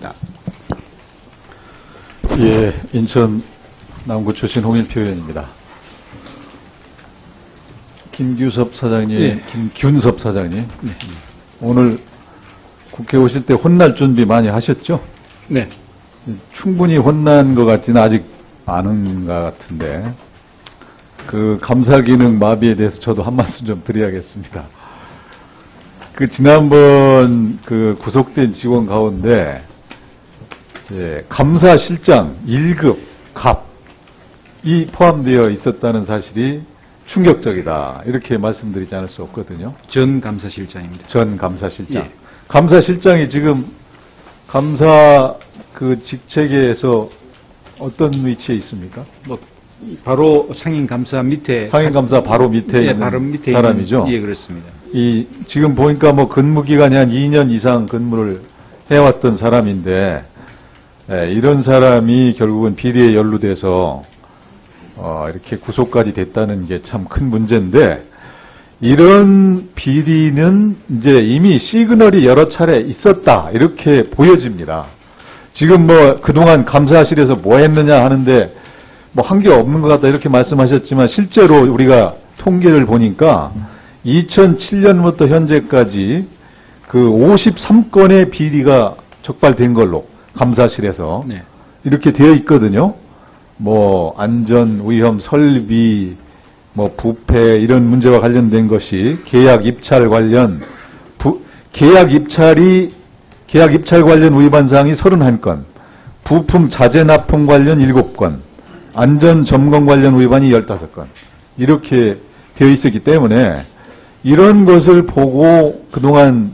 하겠습니다. 예, 인천 남구 출신 홍일표 의원입니다. 김규섭 사장님, 네. 김균섭 사장님, 네. 오늘 국회 오실 때 혼날 준비 많이 하셨죠? 네. 충분히 혼난 것 같지는 아직 않은 것 같은데, 그 감사 기능 마비에 대해서 저도 한 말씀 좀 드려야겠습니다. 그 지난번 그 구속된 직원 가운데 이제 감사실장 1급 갑이 포함되어 있었다는 사실이 충격적이다. 이렇게 말씀드리지 않을 수 없거든요. 전 감사실장입니다. 전 감사실장. 예. 감사실장이 지금 감사 그 직책에서 어떤 위치에 있습니까? 바로 상임감사 밑에. 상임감사 바로 밑에 예, 있는 바로 밑에 사람이죠. 있는, 예, 그렇습니다. 지금 보니까 뭐 근무 기간이 한 2년 이상 근무를 해왔던 사람인데, 이런 사람이 결국은 비리에 연루돼서 이렇게 구속까지 됐다는 게 참 큰 문제인데, 이런 비리는 이제 이미 시그널이 여러 차례 있었다 이렇게 보여집니다. 지금 뭐 그동안 감사실에서 뭐 했느냐 하는데 뭐 한 게 없는 것 같다 이렇게 말씀하셨지만, 실제로 우리가 통계를 보니까 2007년부터 현재까지 그 53건의 비리가 적발된 걸로 감사실에서 네. 이렇게 되어 있거든요. 뭐 안전, 위험, 설비, 뭐 부패 이런 문제와 관련된 것이 계약 입찰 관련 계약 입찰 관련 위반 사항이 31건, 부품 자재 납품 관련 7건, 안전 점검 관련 위반이 15건 이렇게 되어 있었기 때문에 이런 것을 보고 그동안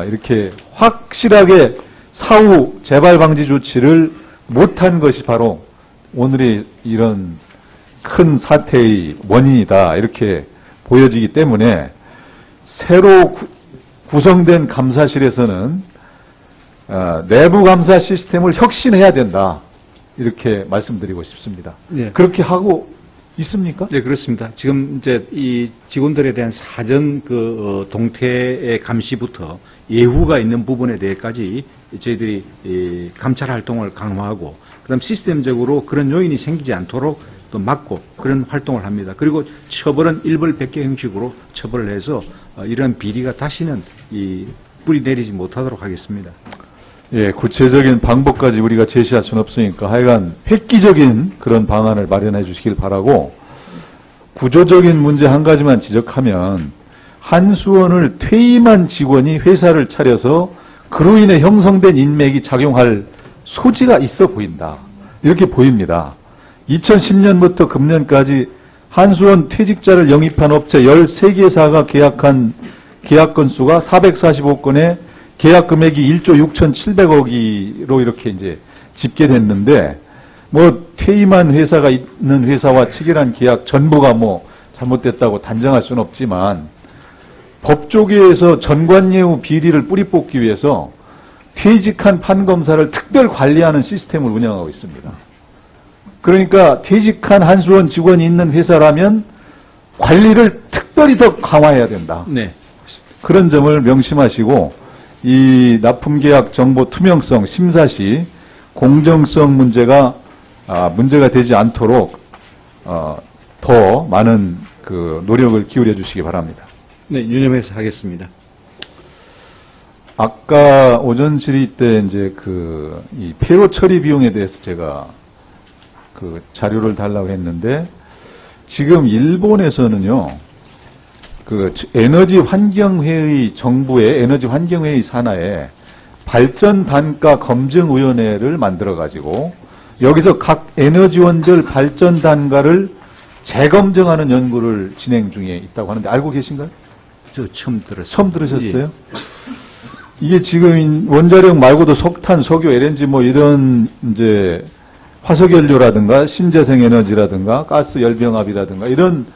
이렇게 확실하게 사후 재발 방지 조치를 못한 것이 바로 오늘의 이런 큰 사태의 원인이다 이렇게 보여지기 때문에 새로 구성된 감사실에서는 내부 감사 시스템을 혁신해야 된다 이렇게 말씀드리고 싶습니다. 네. 그렇게 하고 있습니까? 네, 그렇습니다. 지금 이제 이 직원들에 대한 사전 동태의 감시부터 예후가 있는 부분에 대해까지 저희들이 감찰 활동을 강화하고, 그다음 시스템적으로 그런 요인이 생기지 않도록 또 막고 그런 활동을 합니다. 그리고 처벌은 일벌백계 형식으로 처벌을 해서 이런 비리가 다시는 뿌리 내리지 못하도록 하겠습니다. 예, 구체적인 방법까지 우리가 제시할 수는 없으니까 하여간 획기적인 그런 방안을 마련해 주시길 바라고, 구조적인 문제 한 가지만 지적하면 한수원을 퇴임한 직원이 회사를 차려서 그로 인해 형성된 인맥이 작용할 소지가 있어 보인다. 이렇게 보입니다. 2010년부터 금년까지 한수원 퇴직자를 영입한 업체 13개사가 계약한 계약 건수가 445건에 계약 금액이 1조 6,700억이로 이렇게 이제 집계됐는데, 뭐 퇴임한 회사가 있는 회사와 체결한 계약 전부가 뭐 잘못됐다고 단정할 수는 없지만, 법조계에서 전관예우 비리를 뿌리 뽑기 위해서 퇴직한 판검사를 특별 관리하는 시스템을 운영하고 있습니다. 그러니까 퇴직한 한수원 직원이 있는 회사라면 관리를 특별히 더 강화해야 된다. 네. 그런 점을 명심하시고, 이 납품계약 정보 투명성, 심사 시 공정성 문제가 되지 않도록 더 많은 그 노력을 기울여 주시기 바랍니다. 네, 유념해서 하겠습니다. 아까 오전 질의 때 이제 이 폐로 처리 비용에 대해서 제가 그 자료를 달라고 했는데, 지금 일본에서는요, 그 에너지 환경회의, 정부의 에너지 환경회의 산하에 발전 단가 검증 위원회를 만들어 가지고 여기서 각 에너지원별 발전 단가를 재검증하는 연구를 진행 중에 있다고 하는데 알고 계신가요? 저 처음 들었어요. 처음 들으셨어요? 예. 이게 지금 원자력 말고도 석탄, 석유, LNG 뭐 이런 이제 화석연료라든가 신재생 에너지라든가 가스 열병합이라든가 이런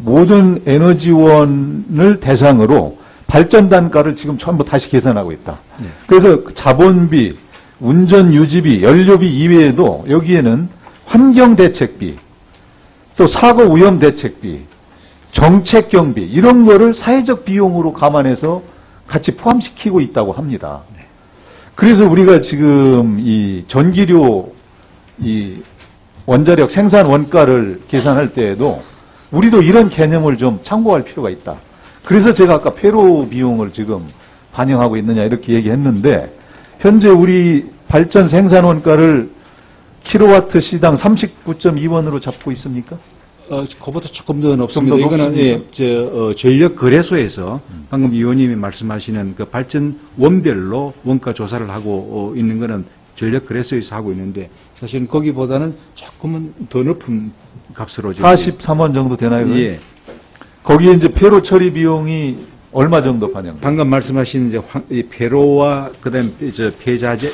모든 에너지원을 대상으로 발전 단가를 지금 전부 다시 계산하고 있다. 네. 그래서 자본비, 운전 유지비, 연료비 이외에도 여기에는 환경대책비, 또 사고 위험 대책비, 정책 경비 이런 거를 사회적 비용으로 감안해서 같이 포함시키고 있다고 합니다. 그래서 우리가 지금 이 전기료 이 원자력 생산 원가를 계산할 때에도 우리도 이런 개념을 좀 참고할 필요가 있다. 그래서 제가 아까 폐로 비용을 지금 반영하고 있느냐 이렇게 얘기했는데 현재 우리 발전 생산 원가를 킬로와트 시당 39.2원으로 잡고 있습니까? 그보다 조금 더 높습니다. 더 이거는 높습니까? 전력 거래소에서 방금 위원님이 말씀하시는 그 발전 원별로 원가 조사를 하고 있는 거는 전력 거래소에서 하고 있는데 사실은 거기보다는 조금은 더 높은 값으로 지금 43원 정도 되나요? 그건? 예. 거기에 이제 폐로 처리 비용이 얼마 정도 반영? 방금 말씀하신 이제 이 폐로와 그다음 저 폐자재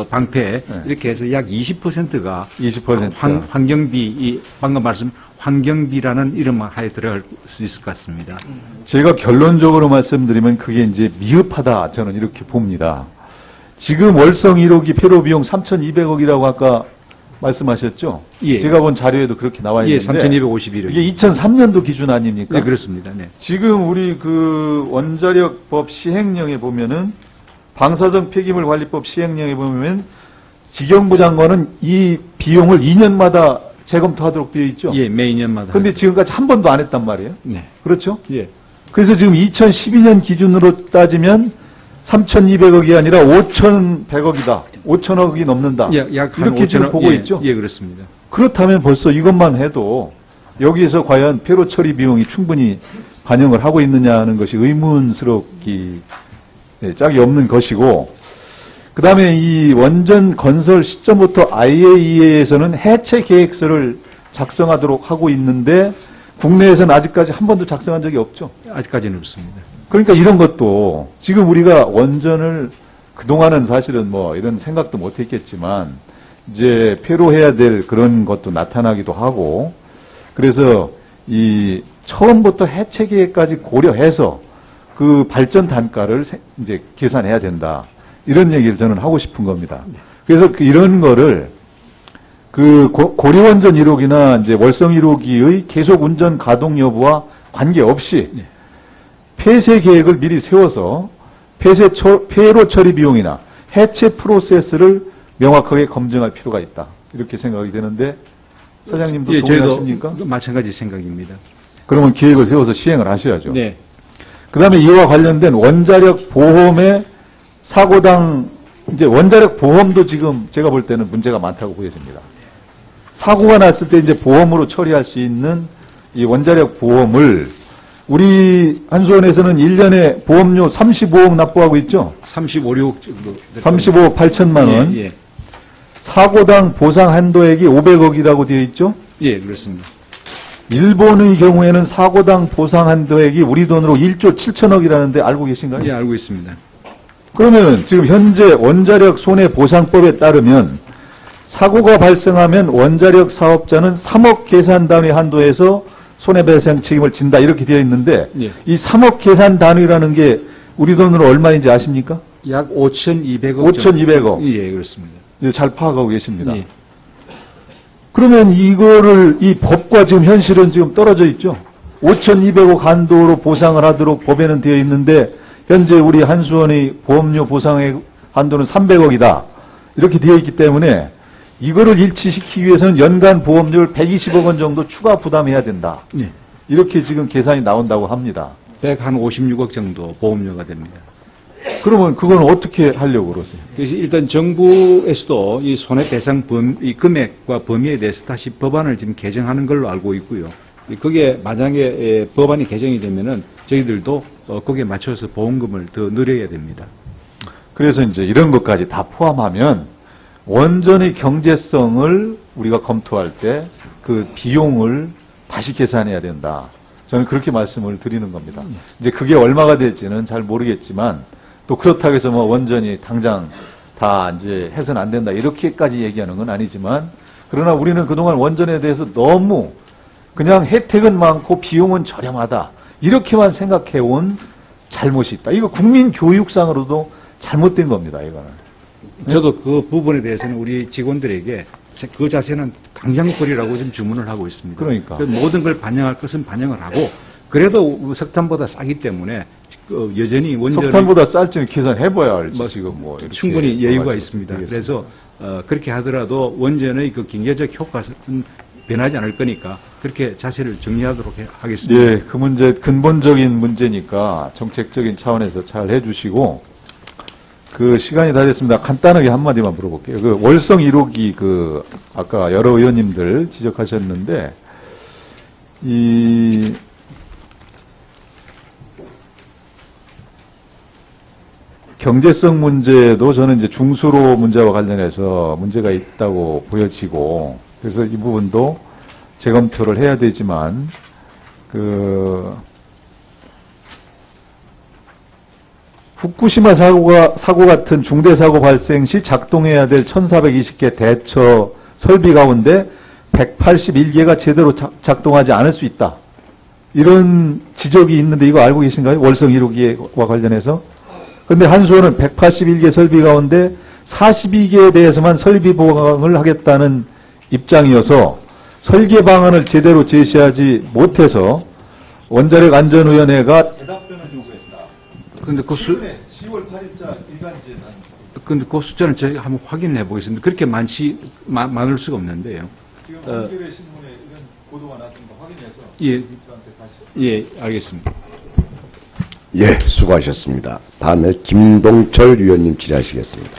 방패 네. 이렇게 해서 약 20%가 20%. 환경비 이 방금 말씀 환경비라는 이름 하에 들어갈 수 있을 것 같습니다. 제가 결론적으로 말씀드리면 그게 이제 미흡하다 저는 이렇게 봅니다. 지금 월성 1호기 폐로 비용 3,200억이라고 아까 말씀하셨죠? 예. 제가 본 자료에도 그렇게 나와 예, 있는데 3,251억. 이게 2003년도 기준 아닙니까? 네, 그렇습니다. 네. 지금 우리 그 원자력법 시행령에 보면은 방사성 폐기물 관리법 시행령에 보면 지경부 장관은 이 비용을 2년마다 재검토하도록 되어 있죠. 예, 매 2년마다. 근데 지금까지 한 번도 안 했단 말이에요. 네. 그렇죠? 예. 그래서 지금 2012년 기준으로 따지면 3,200억이 아니라 5,100억이다. 5,000억이 넘는다. 약 이렇게 지금 보고 예, 있죠. 예, 그렇습니다. 그렇다면 벌써 이것만 해도 여기에서 과연 폐로 처리 비용이 충분히 반영을 하고 있느냐는 것이 의문스럽기 짝이 없는 것이고, 그 다음에 이 원전 건설 시점부터 IAEA에서는 해체 계획서를 작성하도록 하고 있는데 국내에서는 아직까지 한 번도 작성한 적이 없죠. 아직까지는 없습니다. 그러니까 이런 것도 지금 우리가 원전을 그동안은 사실은 뭐 이런 생각도 못 했겠지만 이제 폐로해야 될 그런 것도 나타나기도 하고, 그래서 이 처음부터 해체 계획까지 고려해서 그 발전 단가를 이제 계산해야 된다. 이런 얘기를 저는 하고 싶은 겁니다. 그래서 이런 거를 그 고려원전 1호기나 이제 월성 1호기의 계속 운전 가동 여부와 관계없이 폐쇄 계획을 미리 세워서 폐로 처리 비용이나 해체 프로세스를 명확하게 검증할 필요가 있다. 이렇게 생각이 되는데 사장님도 예, 동의하십니까? 저희도 마찬가지 생각입니다. 그러면 계획을 세워서 시행을 하셔야죠. 네. 그다음에 이와 관련된 원자력 보험의 사고당 이제 원자력 보험도 지금 제가 볼 때는 문제가 많다고 보여집니다. 사고가 났을 때 이제 보험으로 처리할 수 있는 이 원자력 보험을 우리 한수원에서는 1년에 보험료 35억 납부하고 있죠. 35억 정도. 35억 8천만 원. 예, 사고당 보상 한도액이 500억이라고 되어 있죠. 예, 그렇습니다. 일본의 경우에는 사고당 보상 한도액이 우리 돈으로 1조 7천억이라는데 알고 계신가요? 예, 알고 있습니다. 그러면 지금 현재 원자력 손해보상법에 따르면 사고가 발생하면 원자력 사업자는 3억 계산 단위 한도에서 손해배상 책임을 진다 이렇게 되어 있는데 예. 이 3억 계산 단위라는 게 우리 돈으로 얼마인지 아십니까? 약 5,200억. 5,200억. 예, 그렇습니다. 잘 파악하고 계십니다. 예. 그러면 이거를 이 법과 지금 현실은 지금 떨어져 있죠. 5,200억 한도로 보상을 하도록 법에는 되어 있는데 현재 우리 한수원의 보험료 보상의 한도는 300억이다. 이렇게 되어 있기 때문에 이거를 일치시키기 위해서는 연간 보험료를 120억 원 정도 추가 부담해야 된다. 예. 이렇게 지금 계산이 나온다고 합니다. 156억 정도 보험료가 됩니다. 그러면 그건 어떻게 하려고 그러세요? 그래서 일단 정부에서도 이 손해배상 이 금액과 범위에 대해서 다시 법안을 지금 개정하는 걸로 알고 있고요. 그게 만약에 법안이 개정이 되면은 저희들도 거기에 맞춰서 보험금을 더 늘려야 됩니다. 그래서 이제 이런 것까지 다 포함하면 원전의 경제성을 우리가 검토할 때 그 비용을 다시 계산해야 된다. 저는 그렇게 말씀을 드리는 겁니다. 이제 그게 얼마가 될지는 잘 모르겠지만 또 그렇다고 해서 뭐 원전이 당장 다 이제 해서는 안 된다 이렇게까지 얘기하는 건 아니지만, 그러나 우리는 그동안 원전에 대해서 너무 그냥 혜택은 많고 비용은 저렴하다 이렇게만 생각해 온 잘못이 있다. 이거 국민 교육상으로도 잘못된 겁니다. 이거는. 저도 그 부분에 대해서는 우리 직원들에게 그 자세는 강장거리라고 좀 주문을 하고 있습니다. 그러니까. 모든 걸 반영할 것은 반영을 하고 그래도 석탄보다 싸기 때문에 여전히 원전이 석탄보다 쌀지는 계산해봐야 알지. 뭐 지금 뭐 이렇게 충분히 여유가 돌아가지고 있습니다. 되겠습니다. 그래서 그렇게 하더라도 원전의 그 경제적 효과는 변하지 않을 거니까 그렇게 자세를 정리하도록 하겠습니다. 예, 그 문제 근본적인 문제니까 정책적인 차원에서 잘 해주시고 그 시간이 다 됐습니다. 간단하게 한마디만 물어볼게요. 그 월성 1호기 그 아까 여러 의원님들 지적하셨는데 이 경제성 문제도 저는 이제 중수로 문제와 관련해서 문제가 있다고 보여지고 그래서 이 부분도 재검토를 해야 되지만 그 후쿠시마 사고 같은 중대 사고 발생 시 작동해야 될 1420개 대처 설비 가운데 181개가 제대로 작동하지 않을 수 있다. 이런 지적이 있는데 이거 알고 계신가요? 월성 1호기와 관련해서? 그런데 한수원은 181개 설비 가운데 42개에 대해서만 설비 보강을 하겠다는 입장이어서 설계 방안을 제대로 제시하지 못해서 원자력 안전위원회가 대답변을 요구했다. 근데 그 10월 8일자 일간지에 근데 그 숫자는 저희가 한번 확인해 보겠습니다. 그렇게 많을 수가 없는데요. 지금 한겨레 신문에 이런 보도가 났으니까 확인해서 예, 다시. 예, 알겠습니다. 예, 수고하셨습니다. 다음에 김동철 위원님 질의하시겠습니다.